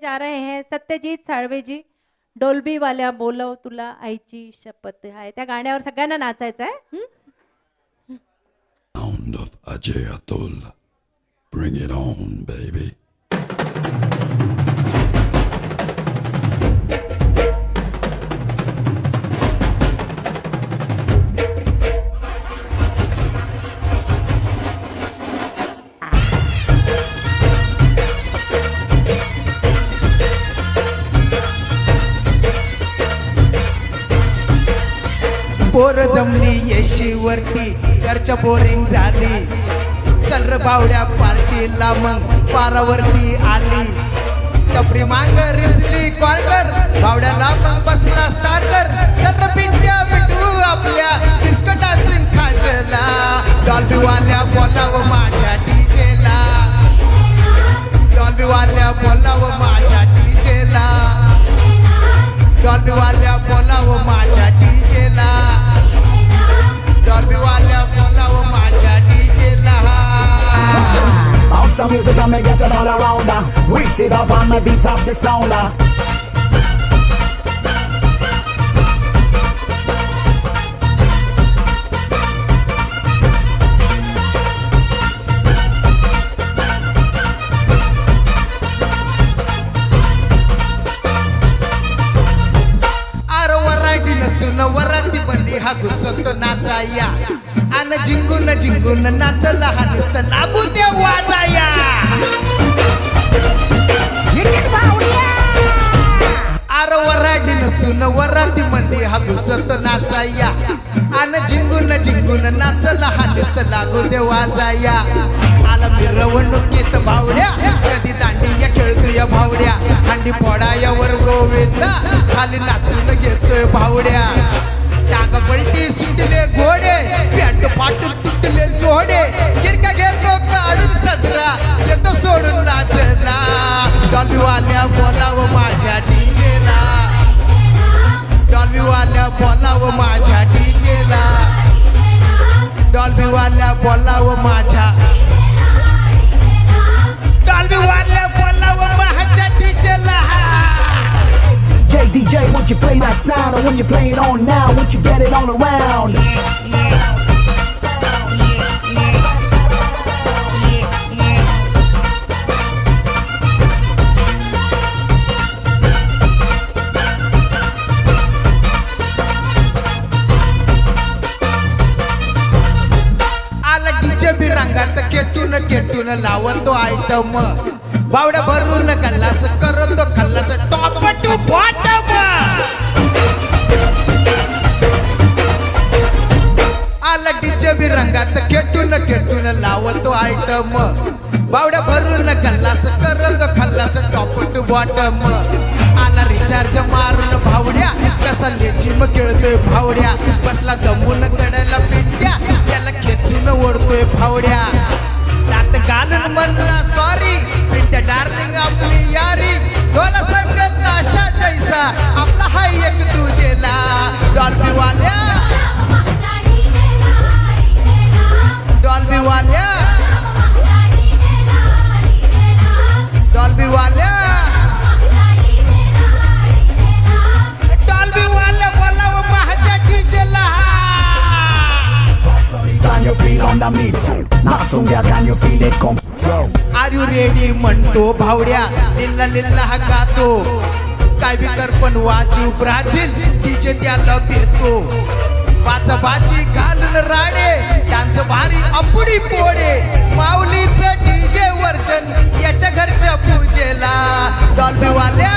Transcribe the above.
जा रहे हैं सत्यजीत साळवे जी. डोल्बी वाल्या बोलव तुला आईची शपथ आहे. त्या गाण्यावर सगळ्यांना नाचायचं आहे. Sound of Ajay Atul. Bring it on, baby. पोर जमली येशीवरती चर्चा बोरिंग झाली. चल र बावड्या पार्टीला मग पारावरती आली. टपरी मांग रिसली क्वार्टर बावड्याला मग बसला स्टार्टर. चल र पिंट्या मिठू आपल्या बिस्कटा सिंग खाजला. डॉल्बी वाल्या बोलाव माझ्या डीजेला. डॉल्बी वाल्या बोलाव माझ्या डीजेला. डॉल्बी वाल्या बोलाव माझ्या डीजेला. डॉल्बी वाल्या बोलाव माझ्या डीजेला. Bounce the music and make it all around. Reach it up and make beats up the sound. वरांती बंदी हा घुसत नाचाया. अन जिंकून जिंकून नाचला हा नुसत लागू दे वाजाया. आर वराडी नसून वरांती बंदी हा घुसत नाचाया. अन जिंकून जिंकून नाचला हा नुसत लागू दे वाजाया. आला मिरवणुकीत भावड्या कधी दांडिया खेळतोय भावड्या. हांडी फोडायावर गोविंदा खाली नाचून घेतोय भावड्या. टांग पलटी सुटले घोडे पॅट फाटून तुटले जोडे. गिरका घेतो काढून सदरा येतो सोडून लाजला. डॉल्बी वाल्या बोलाव माझ्या डीजेला. डॉल्बी वाल्या बोलाव माझ्या डीजेला. डॉल्बी वाल्या बोलाव माझ्या. डॉल्बी वाल्या बोलाव माझ्या डीजेला. Hey DJ, won't you play that sound? Or won't you play it on now? Won't you get it all around? आला डीजे बी रंगात केटून केटून लावतो आयटम. बावड्या भरून गल्लास करतो खल्लास टॉप टू बॉटम. आला डीजे बी रंगात केटून केटून लावतो आयटम. बावड्या भरून गल्लास करतो खल्लास टॉप टू बॉटम. आला रिचार्ज मारून भावड्या कसा लेझिम खेळतोय भावड्या. बसला जमून कडायला पिंट्या त्याला खेचून ओढतोय भावड्या. दात घालून म्हणला सॉरी पिंट्या डार्लिंग आपली यारी. डोला संगत नाशा जैसा आपला हाय एक तुझेला. डॉल्बी वाल्या डॉल्बी वाल्या डॉल्बी वाल्या डॉल्बी वाल्या बोलाव माझ्या डीजेला. Can you feel on the beat? Not so yeah, can you feel it come? Are you ready म्हणतो भावड्या. लिल्ला लिल्ला हा गातो. काय बी कर पण वाजू ब्राझील डीजे त्याला भेटतो. बाचा बाजी घालून राडे डान्स भारी अपुडी पोडे. माऊलीचं डीजे वर्जन याच्या घरच्या पूजेला. डॉल्बी वाल्या